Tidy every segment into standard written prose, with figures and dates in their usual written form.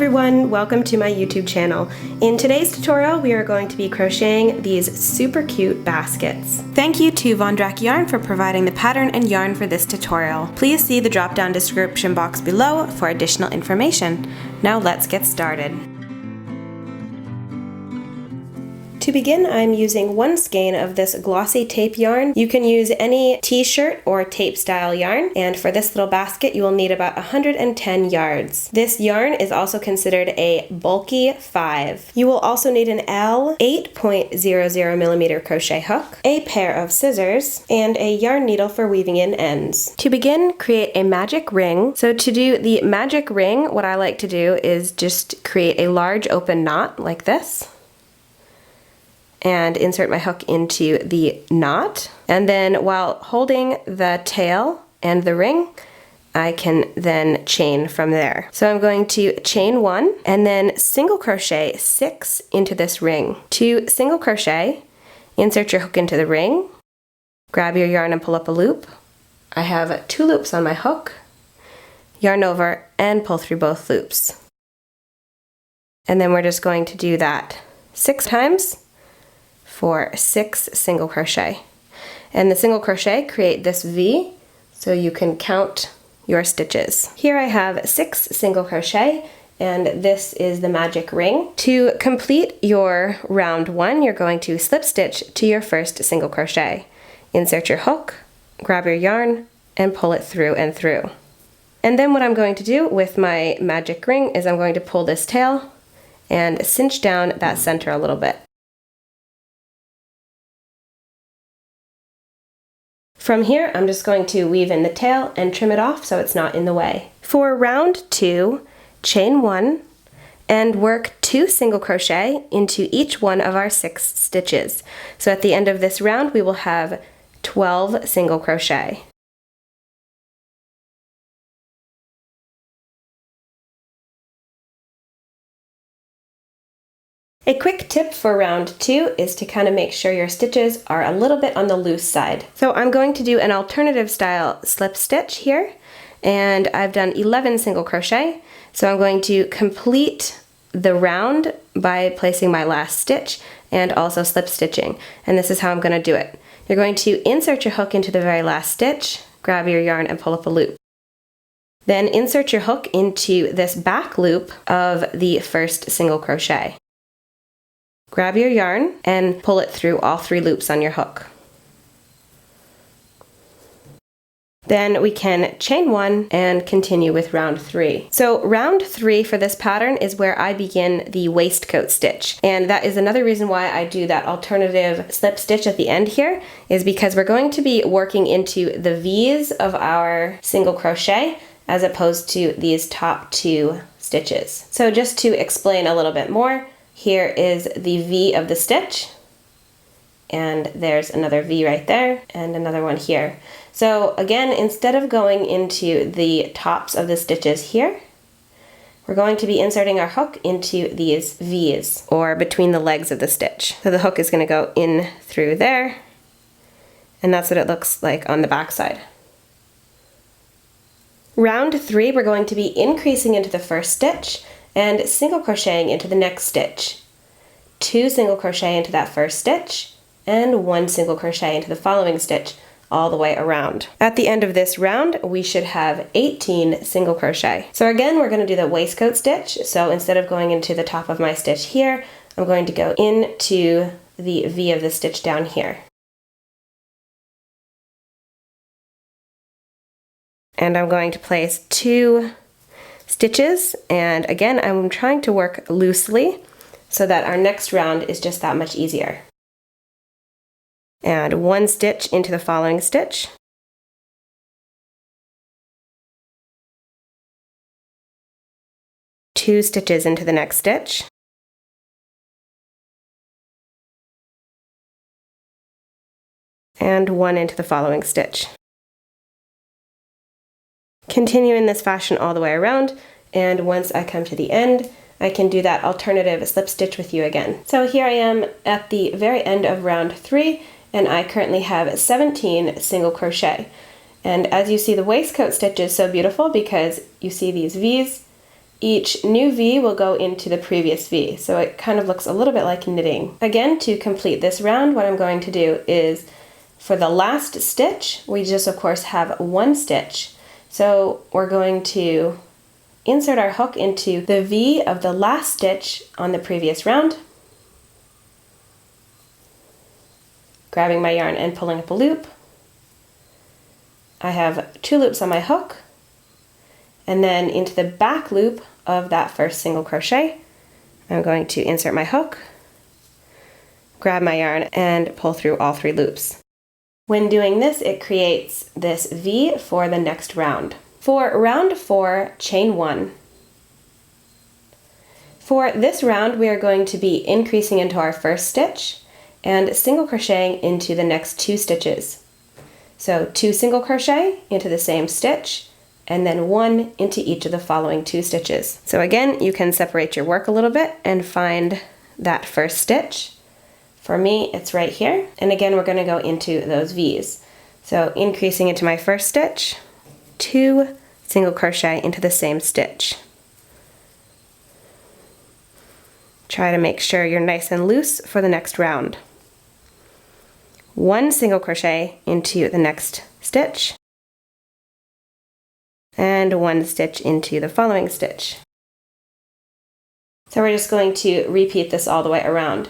everyone, welcome to my YouTube channel. In today's tutorial we are going to be crocheting these super cute baskets. Thank you to Vondrak Yarn for providing the pattern and yarn for this tutorial. Please see the drop down description box below for additional information. Now let's get started. To begin, I'm using 1 skein of this glossy tape yarn. You can use any t-shirt or tape style yarn, and for this little basket you will need about 110 yards. This yarn is also considered a bulky 5. You will also need an L 8.00mm crochet hook, a pair of scissors, and a yarn needle for weaving in ends. To begin, create a magic ring. So to do the magic ring, what I like to do is just create a large open knot like this, and insert my hook into the knot. And then while holding the tail and the ring, I can then chain from there. So I'm going to chain 1 and then single crochet 6 into this ring. To single crochet, insert your hook into the ring, grab your yarn and pull up a loop. I have 2 loops on my hook, yarn over and pull through both loops. And then we're just going to do that 6 times for 6 single crochet. And the single crochet create this V so you can count your stitches. Here I have 6 single crochet, and this is the magic ring. To complete your round 1, you're going to slip stitch to your first single crochet. Insert your hook, grab your yarn, and pull it through and through. And then what I'm going to do with my magic ring is I'm going to pull this tail and cinch down that center a little bit. From here, I'm just going to weave in the tail and trim it off so it's not in the way. For round 2, chain 1 and work 2 single crochet into each one of our 6 stitches. So at the end of this round, we will have 12 single crochet. A quick tip for round 2 is to kind of make sure your stitches are a little bit on the loose side. So I'm going to do an alternative style slip stitch here, and I've done 11 single crochet. So I'm going to complete the round by placing my last stitch and also slip stitching. And this is how I'm going to do it. You're going to insert your hook into the very last stitch, grab your yarn and pull up a loop. Then insert your hook into this back loop of the first single crochet. Grab your yarn and pull it through all 3 loops on your hook. Then we can chain 1 and continue with round 3. So round 3 for this pattern is where I begin the waistcoat stitch. And that is another reason why I do that alternative slip stitch at the end here, is because we're going to be working into the V's of our single crochet as opposed to these top 2 stitches. So just to explain a little bit more, here is the V of the stitch, and there's another V right there, and another one here. So again, instead of going into the tops of the stitches here, we're going to be inserting our hook into these V's, or between the legs of the stitch. So the hook is going to go in through there, and that's what it looks like on the back side. Round 3, we're going to be increasing into the first stitch and single crocheting into the next stitch. 2 single crochet into that first stitch and 1 single crochet into the following stitch all the way around. At the end of this round, we should have 18 single crochet. So again, we're going to do the waistcoat stitch. So instead of going into the top of my stitch here, I'm going to go into the V of the stitch down here. And I'm going to place 2 stitches, and again I'm trying to work loosely so that our next round is just that much easier. And 1 stitch into the following stitch. Two stitches into the next stitch. And 1 into the following stitch. Continue in this fashion all the way around, and once I come to the end, I can do that alternative slip stitch with you again. So here I am at the very end of round 3, and I currently have 17 single crochet. And as you see, the waistcoat stitch is so beautiful because you see these V's, each new V will go into the previous V, so it kind of looks a little bit like knitting. Again, to complete this round, what I'm going to do is, for the last stitch, we just of course have one stitch. So we're going to insert our hook into the V of the last stitch on the previous round, grabbing my yarn and pulling up a loop. I have 2 loops on my hook, and then into the back loop of that first single crochet, I'm going to insert my hook, grab my yarn, and pull through all 3 loops. When doing this, it creates this V for the next round. For round 4, chain 1. For this round, we are going to be increasing into our first stitch and single crocheting into the next 2 stitches. So 2 single crochet into the same stitch, and then 1 into each of the following 2 stitches. So again, you can separate your work a little bit and find that first stitch. For me, it's right here. And again, we're going to go into those V's. So increasing into my first stitch, 2 single crochet into the same stitch. Try to make sure you're nice and loose for the next round. 1 single crochet into the next stitch, and 1 stitch into the following stitch. So we're just going to repeat this all the way around.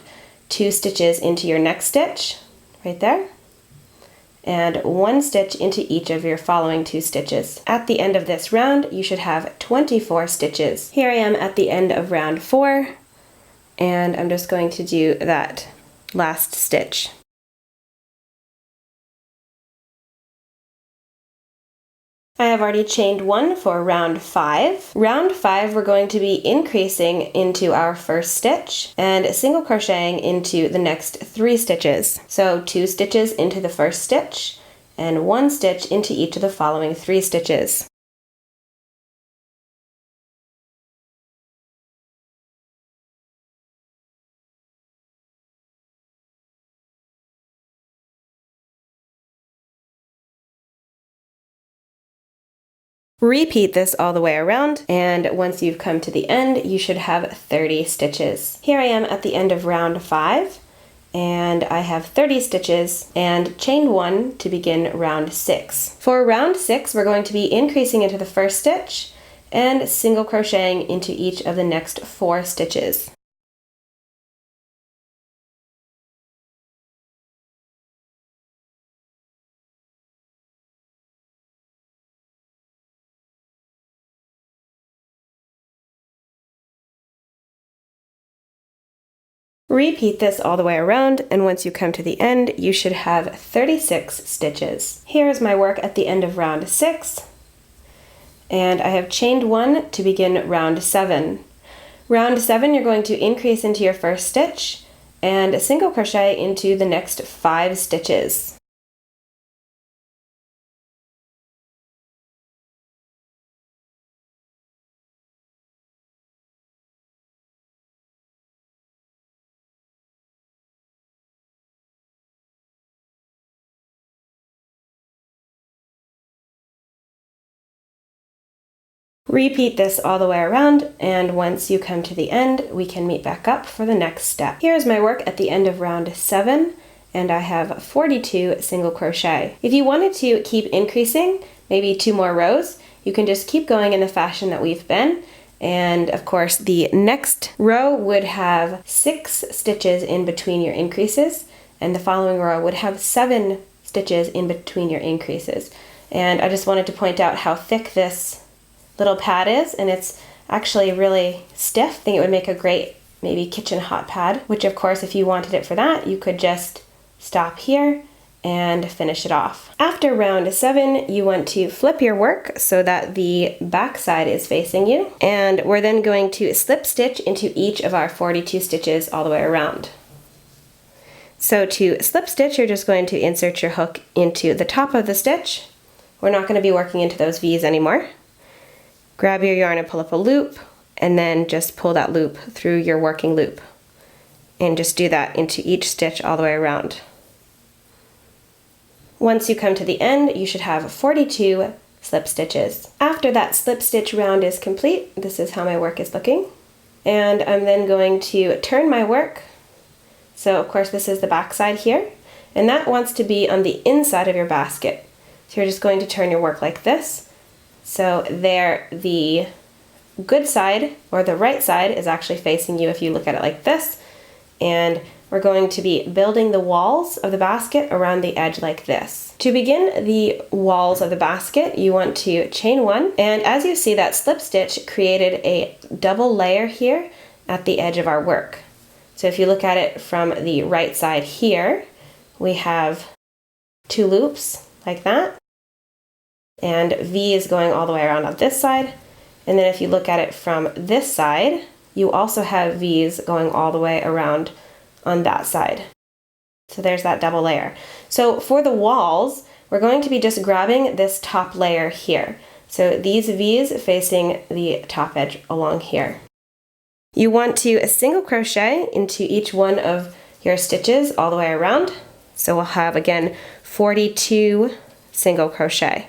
2 stitches into your next stitch, right there, and 1 stitch into each of your following 2 stitches. At the end of this round, you should have 24 stitches. Here I am at the end of round 4, and I'm just going to do that last stitch. I have already chained 1 for round 5. Round 5, we're going to be increasing into our first stitch and single crocheting into the next 3 stitches. So 2 stitches into the first stitch and 1 stitch into each of the following 3 stitches. Repeat this all the way around, and once you've come to the end, you should have 30 stitches. Here I am at the end of round 5, and I have 30 stitches and chained 1 to begin round 6. For round 6, we're going to be increasing into the first stitch and single crocheting into each of the next 4 stitches. Repeat this all the way around, and once you come to the end, you should have 36 stitches. Here is my work at the end of round 6, and I have chained 1 to begin round 7. Round 7, you're going to increase into your first stitch and single crochet into the next 5 stitches. Repeat this all the way around, and once you come to the end, we can meet back up for the next step. Here is my work at the end of round 7, and I have 42 single crochet. If you wanted to keep increasing, maybe 2 more rows, you can just keep going in the fashion that we've been. And of course, the next row would have 6 stitches in between your increases, and the following row would have 7 stitches in between your increases. And I just wanted to point out how thick this little pad is, and it's actually really stiff. I think it would make a great maybe kitchen hot pad, which of course if you wanted it for that, you could just stop here and finish it off. After round 7, you want to flip your work so that the back side is facing you, and we're then going to slip stitch into each of our 42 stitches all the way around. So to slip stitch, you're just going to insert your hook into the top of the stitch. We're not going to be working into those V's anymore. Grab your yarn and pull up a loop, and then just pull that loop through your working loop. And just do that into each stitch all the way around. Once you come to the end, you should have 42 slip stitches. After that slip stitch round is complete, this is how my work is looking. And I'm then going to turn my work. So of course this is the back side here, and that wants to be on the inside of your basket. So you're just going to turn your work like this. So there, the good side, or the right side, is actually facing you if you look at it like this. And we're going to be building the walls of the basket around the edge like this. To begin the walls of the basket, you want to chain one, and as you see, that slip stitch created a double layer here at the edge of our work. So if you look at it from the right side here, we have 2 loops like that, and V is going all the way around on this side. And then if you look at it from this side, you also have V's going all the way around on that side. So there's that double layer. So for the walls, we're going to be just grabbing this top layer here. So these V's facing the top edge along here. You want to single crochet into each one of your stitches all the way around. So we'll have, again, 42 single crochet.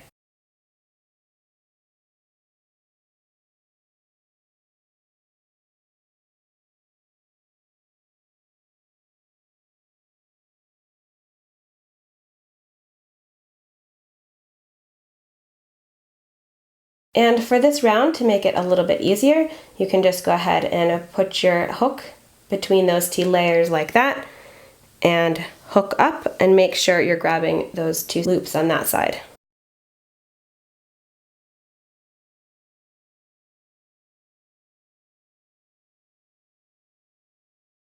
And for this round, to make it a little bit easier, you can just go ahead and put your hook between those 2 layers like that, and hook up and make sure you're grabbing those 2 loops on that side.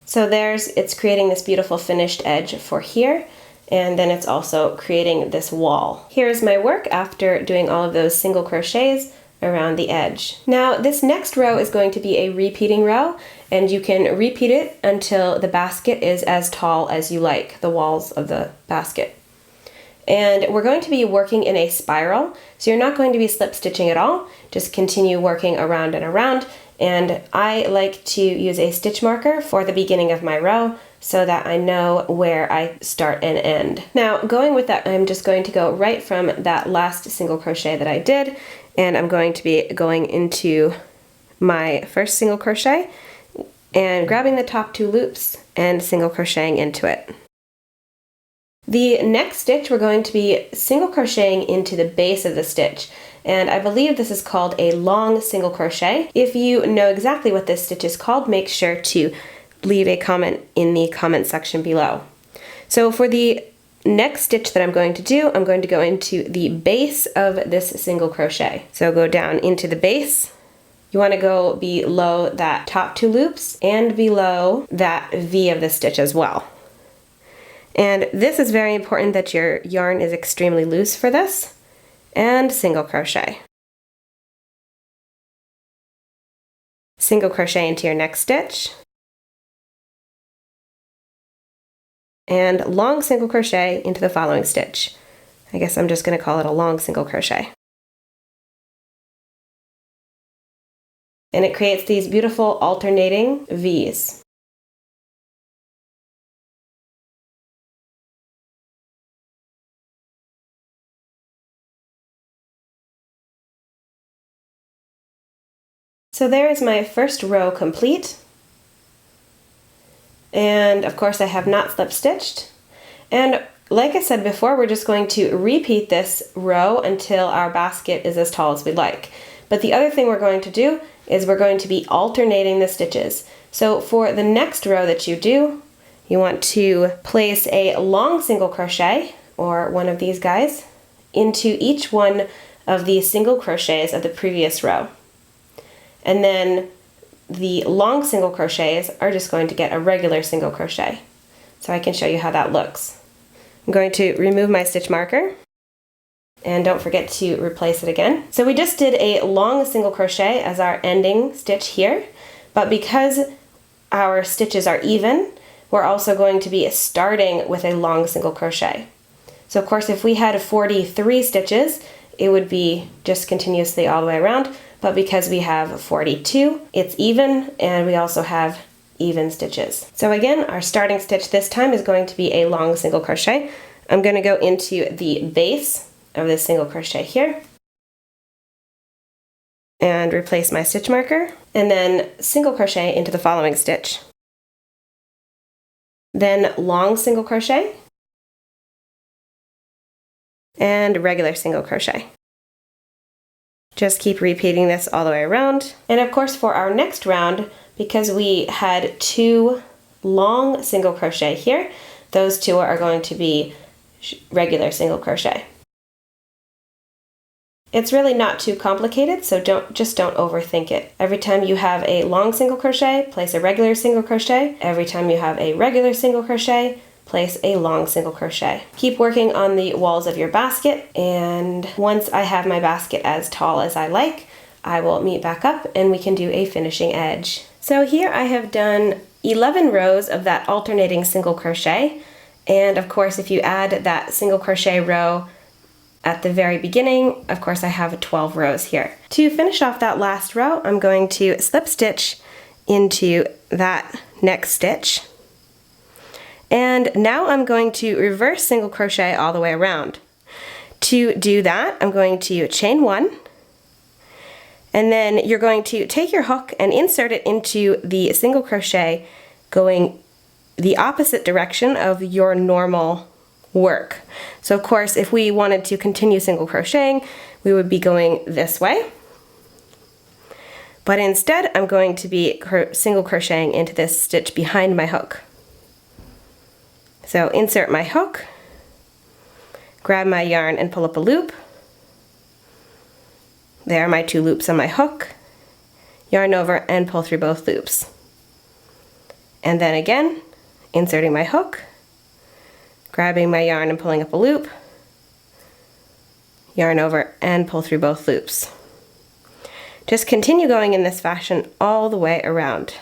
So it's creating this beautiful finished edge for here, and then it's also creating this wall. Here's my work after doing all of those single crochets around the edge. Now this next row is going to be a repeating row, and you can repeat it until the basket is as tall as you like, the walls of the basket. And we're going to be working in a spiral, so you're not going to be slip stitching at all, just continue working around and around. And I like to use a stitch marker for the beginning of my row so that I know where I start and end. Now going with that, I'm just going to go right from that last single crochet that I did, and I'm going to be going into my first single crochet and grabbing the top 2 loops and single crocheting into it. The next stitch, we're going to be single crocheting into the base of the stitch, and I believe this is called a long single crochet. If you know exactly what this stitch is called, make sure to leave a comment in the comment section below. So for the next stitch that I'm going to do, I'm going to go into the base of this single crochet. So go down into the base. You want to go below that top 2 loops and below that V of the stitch as well. And this is very important that your yarn is extremely loose for this, and single crochet. Single crochet into your next stitch, and long single crochet into the following stitch. I guess I'm just going to call it a long single crochet. And it creates these beautiful alternating V's. So there is my first row complete. And of course I have not slip stitched. And like I said before, we're just going to repeat this row until our basket is as tall as we like. But the other thing we're going to do is we're going to be alternating the stitches. So for the next row that you do, you want to place a long single crochet, or one of these guys, into each one of the single crochets of the previous row. And then the long single crochets are just going to get a regular single crochet. So I can show you how that looks. I'm going to remove my stitch marker, and don't forget to replace it again. So we just did a long single crochet as our ending stitch here, but because our stitches are even, we're also going to be starting with a long single crochet. So of course if we had 43 stitches, it would be just continuously all the way around, but because we have 42, it's even, and we also have even stitches. So again, our starting stitch this time is going to be a long single crochet. I'm going to go into the base of this single crochet here, and replace my stitch marker, and then single crochet into the following stitch. Then long single crochet and regular single crochet. Just keep repeating this all the way around. And of course for our next round, because we had 2 long single crochet here, those 2 are going to be regular single crochet. It's really not too complicated, so don't overthink it. Every time you have a long single crochet, place a regular single crochet. Every time you have a regular single crochet, place a long single crochet. Keep working on the walls of your basket, and once I have my basket as tall as I like, I will meet back up and we can do a finishing edge. So here I have done 11 rows of that alternating single crochet, and of course if you add that single crochet row at the very beginning, of course I have 12 rows here. To finish off that last row, I'm going to slip stitch into that next stitch. And now I'm going to reverse single crochet all the way around. To do that, I'm going to chain 1, and then you're going to take your hook and insert it into the single crochet going the opposite direction of your normal work. So of course if we wanted to continue single crocheting, we would be going this way, but instead I'm going to be single crocheting into this stitch behind my hook. So insert my hook, grab my yarn and pull up a loop. There are my 2 loops on my hook, yarn over and pull through both loops. And then again, inserting my hook, grabbing my yarn and pulling up a loop, yarn over and pull through both loops. Just continue going in this fashion all the way around.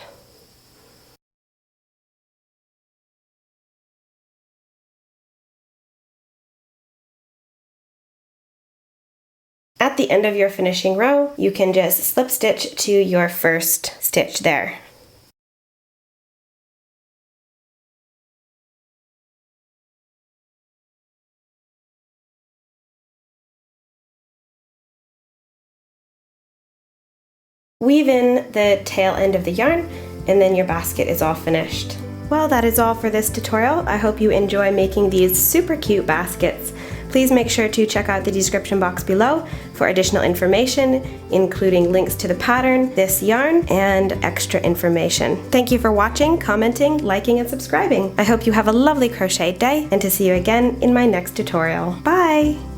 At the end of your finishing row, you can just slip stitch to your first stitch there. Weave in the tail end of the yarn, and then your basket is all finished. Well, that is all for this tutorial. I hope you enjoy making these super cute baskets. Please make sure to check out the description box below for additional information, including links to the pattern, this yarn, and extra information. Thank you for watching, commenting, liking, and subscribing. I hope you have a lovely crochet day, and to see you again in my next tutorial. Bye!